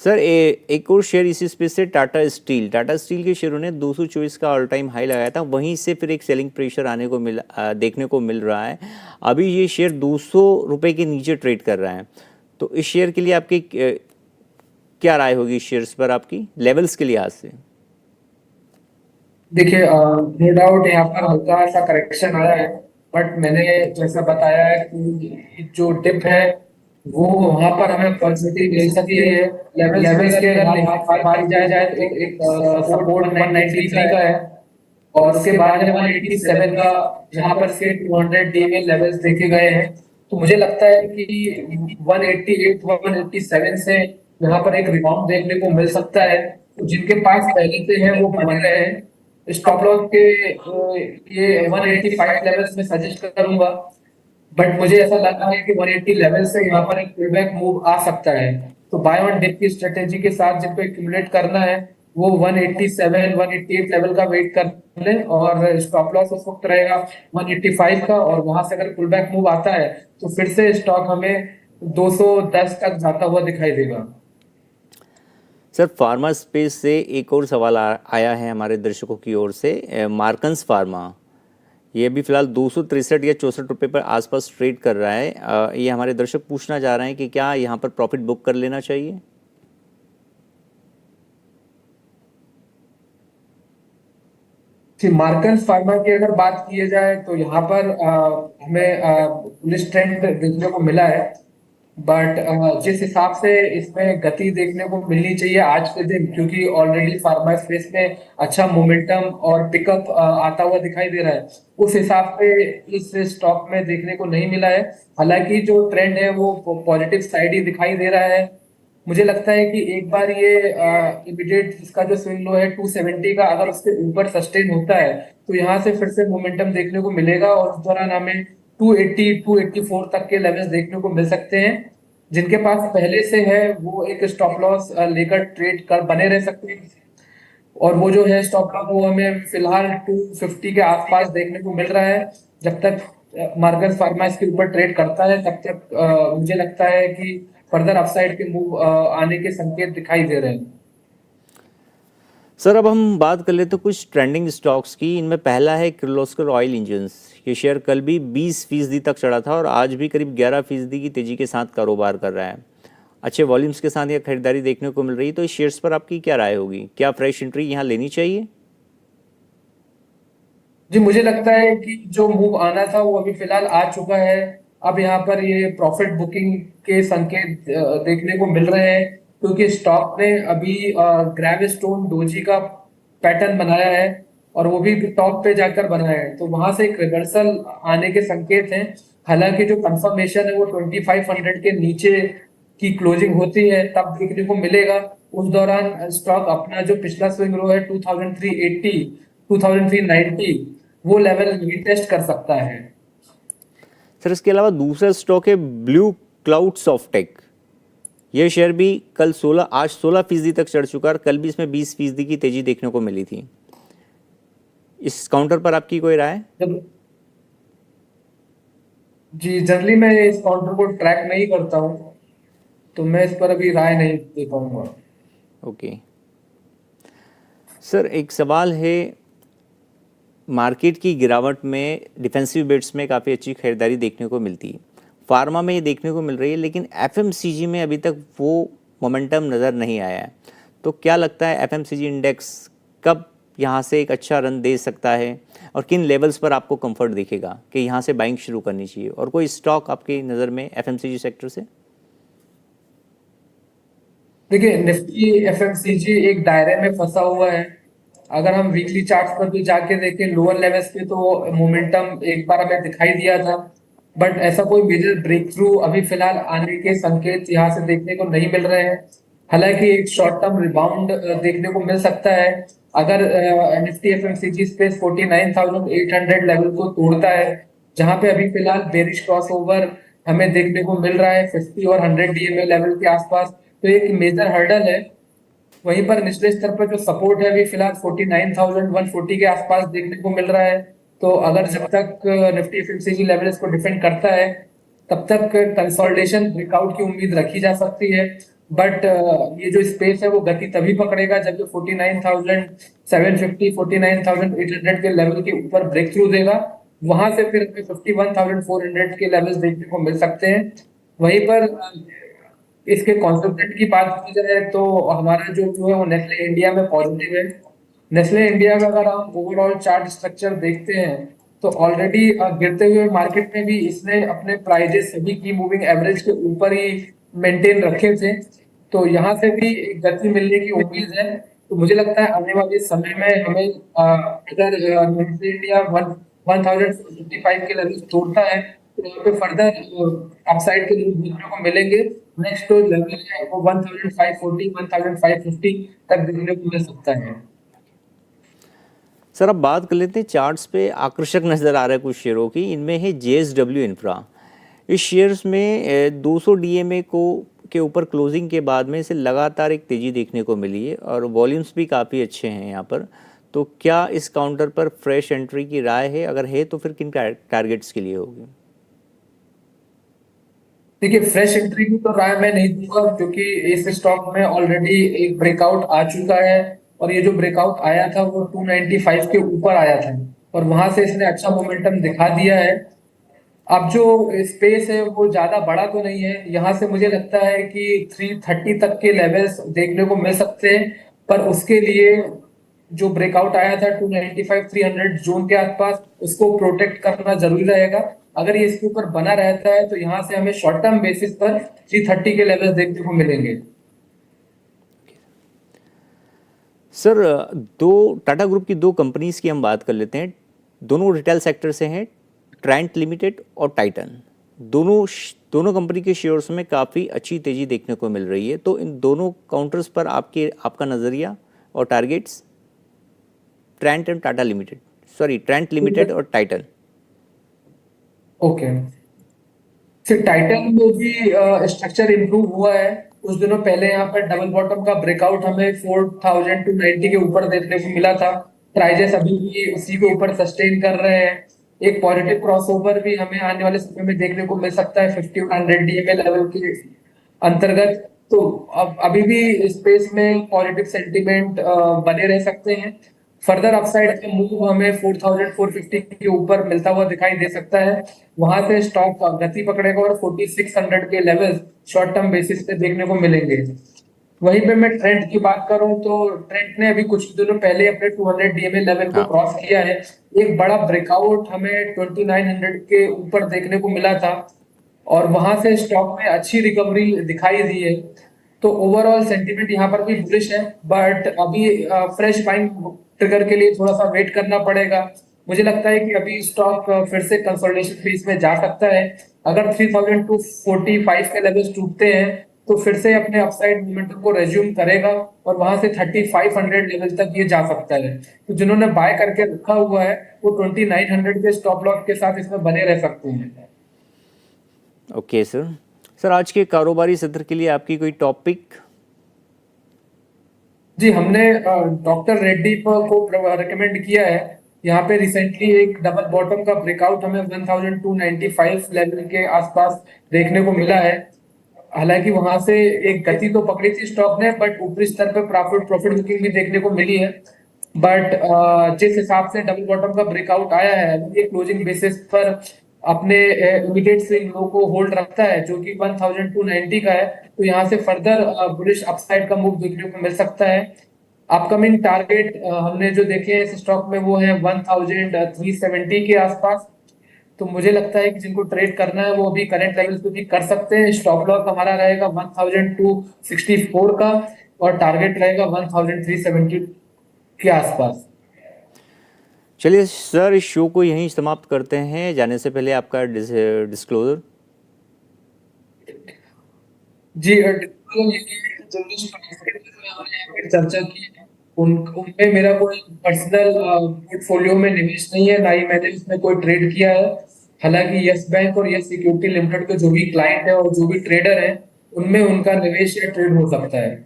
Sir एक और share इसी स्पेस से टाटा स्टील के शेयरों ने 224 का ऑल टाइम हाई लगाया था, वहीं से फिर एक सेलिंग प्रेशर आने को देखने को मिल रहा है। अभी ये शेयर 200 रुपये के नीचे ट्रेड कर रहा है, तो इस शेयर के लिए आपकी क्या राय होगी? इस शेयर्स पर आपकी लेवल्स के लिहाज से। देखिए, नो डाउट यहाँ पर हल्का सा करेक्शन आया है। बट मैंने जैसा बताया है कि जो डिप है वो वहां पर हमें पॉजिटिव मिल सकती है। लेवल्स के अगर बात की जाए तो एक सपोर्ट 193 का है, और उसके बाद है 187 का, जहां पर से 200 डे में लेवल्स देखे गए हैं। तो मुझे लगता है कि 188 187 से यहाँ पर एक रिबाउंड देखने को मिल सकता है। तो जिनके पास पहले से है वो बन रहे हैं। स्टॉप लॉस के ये 185 लेवल्स में सजेस्ट करूंगा। बट मुझे ऐसा लग रहा है कि 180 लेवल से यहाँ पर एक पुलबैक मूव आ सकता है। तो बाय ऑन डिप की स्ट्रेटेजी के साथ जिनको एक्यूमुलेट करना है वो 187 188 लेवल का वेट कर लें, और स्टॉप लॉस उस वक्त रहेगा 185 का, और वहां से अगर पुलबैक मूव आता है तो फिर से स्टॉक हमें 210 तक जाता हुआ दिखाई देगा। सर फार्मा स्पेस से एक और सवाल आया है हमारे दर्शकों की ओर से। मार्कन्स फार्मा, ये अभी फिलहाल 263 या 64 रुपये पर आसपास ट्रेड कर रहा है। ये हमारे दर्शक पूछना चाह रहे हैं कि क्या यहाँ पर प्रॉफिट बुक कर लेना चाहिए? कि मार्कन्स फार्मा की अगर बात की जाए तो यहाँ पर हमें बुलिश ट्रेंड देखने को मिला है। बट जिस हिसाब से इसमें गति देखने को मिलनी चाहिए आज के दिन, क्योंकि ऑलरेडी फार्मा स्पेस में अच्छा मोमेंटम और पिकअप आता हुआ दिखाई दे रहा है, उस हिसाब से इस स्टॉक में देखने को नहीं मिला है। हालांकि जो ट्रेंड है वो पॉजिटिव साइड ही दिखाई दे रहा है। मुझे लगता है कि एक बार ये इमीडिएट इसका जो स्विंग लो है 270 का, अगर उसके ऊपर सस्टेन होता है तो यहाँ से फिर से मोमेंटम देखने को मिलेगा, और उस दौरान हमें 280 284 तक के लेवल्स देखने को मिल सकते हैं। जिनके पास पहले से है वो एक स्टॉप लॉस लेकर ट्रेड कर बने रह सकते हैं। और वो जो है स्टॉप लॉस वो हमें फिलहाल 250 के आसपास देखने को मिल रहा है। जब तक मार्कस फार्मा इसके ऊपर ट्रेड करता है तब तक मुझे लगता है कि फर्दर अपसाइड के मूव आने के संकेत दिखाई दे रहे हैं। सर अब हम बात कर लेते तो कुछ ट्रेंडिंग स्टॉक्स की। इनमें पहला है किर्लोस्कर ऑयल इंजन्स। ये शेयर कल भी 20% तक चढ़ा था और आज भी करीब 11% की तेजी के साथ कारोबार कर रहा है। अच्छे वॉल्यूम्स के साथ यह खरीदारी देखने को मिल रही है, तो इस शेयर्स पर आपकी क्या राय होगी? क्या फ्रेश एंट्री यहाँ लेनी चाहिए? जी, मुझे लगता है कि जो मूव आना था वो अभी फिलहाल आ चुका है। अब यहाँ पर ये प्रॉफिट बुकिंग के संकेत देखने को मिल रहे हैं, क्योंकि स्टॉक ने अभी ग्रैव स्टोन डोजी का पैटर्न बनाया है, और वो भी टॉप पे जाकर बनाया है। तो वहां से एक रिवर्सल आने के संकेत हैं। हालांकि जो कंफर्मेशन है वो 2500 के नीचे की क्लोजिंग होती है तब देखने को मिलेगा। उस दौरान स्टॉक अपना जो पिछला स्विंग लो है 2380 2390 वो लेवल रीटेस्ट कर सकता है। सर इसके अलावा दूसरा स्टॉक है ब्लू क्लाउड सॉफ्टेक। यह शेयर भी कल 16 आज 16% तक चढ़ चुका है और कल भी इसमें 20% की तेजी देखने को मिली थी। इस काउंटर पर आपकी कोई राय? जब जी, जनरली मैं इस काउंटर को ट्रैक नहीं करता हूँ, तो मैं इस पर अभी राय नहीं दे पाऊंगा। ओके सर, एक सवाल है। मार्केट की गिरावट में डिफेंसिव बेट्स में काफ़ी अच्छी खरीदारी देखने को मिलती है। फार्मा में ये देखने को मिल रही है, लेकिन एफएमसीजी में अभी तक वो मोमेंटम नज़र नहीं आया है। तो क्या लगता है एफएमसीजी इंडेक्स कब यहाँ से एक अच्छा रन दे सकता है, और किन लेवल्स पर आपको कंफर्ट दिखेगा कि यहाँ से बाइंग शुरू करनी चाहिए? और कोई स्टॉक आपकी नज़र में एफएमसीजी सेक्टर से? देखिए, निफ्टी एफएमसीजी एक दायरे में फंसा हुआ है। अगर हम वीकली चार्ट्स पर भी जाके देखें लोअर लेवल्स पे, तो मोमेंटम एक बार हमें दिखाई दिया था। बट ऐसा कोई मेजर ब्रेक थ्रू अभी फिलहाल आने के संकेत यहाँ से देखने को नहीं मिल रहे हैं। हालांकि एक शॉर्ट टर्म रिबाउंड देखने को मिल सकता है अगर निफ्टी एफएमसीजी स्पेस 49,800 लेवल को तोड़ता है, जहां पे अभी फिलहाल बेरिश क्रॉसओवर हमें देखने को मिल रहा है 50 और 100 डीएमए लेवल के आसपास। तो एक मेजर हर्डल है। वहीं पर निचले स्तर पर जो सपोर्ट है अभी फिलहाल 49,140 के आसपास देखने को मिल रहा है। तो अगर जब तक निफ्टी एफएमसीजी लेवल इसको डिफेंड करता है तब तक कंसोलिडेशन ब्रेकआउट की उम्मीद रखी जा सकती है। बट ये जो स्पेस है वो गति तभी पकड़ेगा जब ये 49,750 49,800 के लेवल के ऊपर ब्रेक थ्रू देगा। वहां से फिर हमें 51,400 के लेवल्स देखने को मिल सकते हैं। वहीं पर इसके कॉन्सेप्टेंट की बात की जाए तो हमारा जो जो है वो नेस्ले इंडिया में पॉजिटिव है। नेस्ले इंडिया का अगर हम ओवरऑल चार्ट स्ट्रक्चर देखते हैं तो ऑलरेडी गिरते हुए मार्केट में भी इसने अपने प्राइजेस सभी की मूविंग एवरेज के ऊपर ही मेंटेन रखे थे। तो यहाँ से भी एक गति मिलने की उम्मीद है। तो मुझे लगता है आने वाले समय में हमें अगर नेस्ले इंडिया 1,055 के लेवल तोड़ता है तो यहाँ पे फर्दर अपसाइड के लिए देखने को मिलेंगे। नेक्स्ट जो लेवल है वो 1,540 1,550 तक देखने को मिल सकता है। सर अब बात कर लेते हैं चार्ट्स पे आकर्षक नज़र आ रहा है कुछ शेयरों की। इनमें है JSW इंफ्रा। इस शेयर्स में 200 DMA को के ऊपर क्लोजिंग के बाद में इसे लगातार एक तेज़ी देखने को मिली है और वॉल्यूम्स भी काफ़ी अच्छे हैं यहाँ पर। तो क्या इस काउंटर पर फ्रेश एंट्री की राय है? अगर है तो फिर किन टारगेट्स के लिए होगी? देखिए, फ्रेश एंट्री की तो राय मैं नहीं दूंगा क्योंकि इस स्टॉक में ऑलरेडी एक ब्रेकआउट आ चुका है। और ये जो ब्रेकआउट आया था वो 295 के ऊपर आया था और वहां से इसने अच्छा मोमेंटम दिखा दिया है। अब जो स्पेस है वो ज्यादा बड़ा तो नहीं है। यहाँ से मुझे लगता है कि 330 तक के लेवल्स देखने को मिल सकते हैं। पर उसके लिए जो ब्रेकआउट आया था 295 300 जोन के आसपास उसको प्रोटेक्ट करना जरूरी रहेगा। अगर ये इसके ऊपर बना रहता है तो यहाँ से हमें शॉर्ट टर्म बेसिस पर 330 के लेवल्स देखने को मिलेंगे। सर दो टाटा ग्रुप की दो कंपनीज की हम बात कर लेते हैं। दोनों रिटेल सेक्टर से हैं, ट्रेंट लिमिटेड और टाइटन। दोनों कंपनी के शेयर्स में काफ़ी अच्छी तेज़ी देखने को मिल रही है। तो इन दोनों काउंटर्स पर आपका नज़रिया और targets, Trent and Tata limited, sorry Trent limited और टाइटन। ओके, फिर टाइटन में भी स्ट्रक्चर इंप्रूव हुआ है। कुछ दिनों पहले यहाँ पर डबल बॉटम का ब्रेकआउट हमें 4,290 के ऊपर देखने को मिला था। प्राइजेस अभी भी उसी के ऊपर सस्टेन कर रहे हैं। एक पॉजिटिव क्रॉसओवर भी हमें आने वाले समय में देखने को मिल सकता है 50-100 DMA लेवल के अंतर्गत। तो अब अभी भी स्पेस में पॉजिटिव सेंटीमेंट बने रह सकते हैं। फर्दर अपसाइड का मूव हमें 4,450 के ऊपर मिलता हुआ दिखाई दे सकता है। वहां से स्टॉक गति पकड़ेगा और 4,600 के लेवल शॉर्ट टर्म बेसिस पे देखने को मिलेंगे। वहीं पे मैं ट्रेंड की बात करूं तो ट्रेंड ने अभी कुछ दिनों पहले अपने 200 DMA लेवल को हाँ, क्रॉस किया है। एक बड़ा ब्रेकआउट हमें 2,900 के ऊपर देखने को मिला था और वहां से स्टॉक में अच्छी रिकवरी दिखाई दी है। तो ओवरऑल सेंटीमेंट यहाँ पर भी बुलिश है। बट अभी फ्रेश बाइंग ट्रिगर के लिए थोड़ा सा वेट करना पड़ेगा। मुझे लगता है कि अभी स्टॉक फिर से कंसोलिडेशन फेज में जा सकता है। अगर 3,245 के लेवल्स टूटते हैं तो फिर से अपने अपसाइड मोमेंटम को रेज्यूम करेगा और वहां से 3,500 लेवल तक ये जा सकता है। तो जिन्होंने बाय करके रखा हुआ है वो 2,900 के स्टॉप लॉस के साथ इसमें बने रह सकते हैं। Okay sir. सर आज के कारोबारी सत्र के लिए आपकी कोई टॉपिक? जी, हमने डॉक्टर रेड्डी को रिकमेंड किया है। यहाँ पे रिसेंटली एक डबल बॉटम का ब्रेकआउट हमें 1,295 लेवल के आसपास देखने को मिला है। हालांकि वहां से एक गति तो पकड़ी थी स्टॉक ने बट ऊपरी स्तर पे प्रॉफिट बुकिंग भी देखने को मिली है। बट जिस हिसाब से डबल बॉटम का ब्रेकआउट आया है ये क्लोजिंग बेसिस पर अपने इमीडिएट स्विंग लो को होल्ड रखता है जो कि 1,290 का है। तो यहाँ से फर्दर बुलिश अपसाइड का मूव देखने को मिल सकता है। अपकमिंग टारगेट हमने जो देखे हैं इस स्टॉक में वो है 1,370 के आसपास। तो मुझे लगता है कि जिनको ट्रेड करना है वो अभी करंट लेवल्स पे भी कर सकते हैं। स्टॉप लॉस हमारा रहेगा 1,264 का और टारगेट रहेगा 1,370 के आसपास। चलिए सर, इस शो को यहीं समाप्त करते हैं। जाने से पहले आपका डिस्क्लोजर। जी, चर्चा की उनमें मेरा कोई पर्सनल पोर्टफोलियो में निवेश नहीं है, ना ही मैंने इसमें कोई ट्रेड किया है। हालांकि यस बैंक और यस सिक्योरिटी लिमिटेड के जो भी क्लाइंट है और जो भी ट्रेडर है उनमें उनका निवेश या ट्रेड हो सकता है।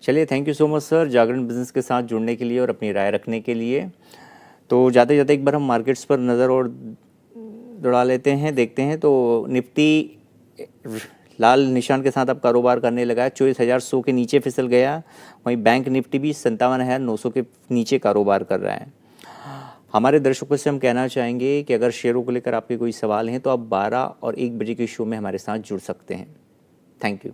चलिए, thank you so much sir, Jagran business के साथ जुड़ने के लिए और अपनी राय रखने के लिए। तो जाते जाते एक बार हम मार्केट्स पर नज़र और दौड़ा लेते हैं, देखते हैं। तो निफ्टी लाल निशान के साथ अब कारोबार करने लगा है, 24,100 के नीचे फिसल गया। वहीं बैंक निफ्टी भी 57,900 के नीचे कारोबार कर रहा है। हमारे दर्शकों से हम कहना चाहेंगे कि अगर शेयरों को लेकर आपके कोई सवाल हैं तो आप 12 और 1 बजे के शो में हमारे साथ जुड़ सकते हैं। Thank you.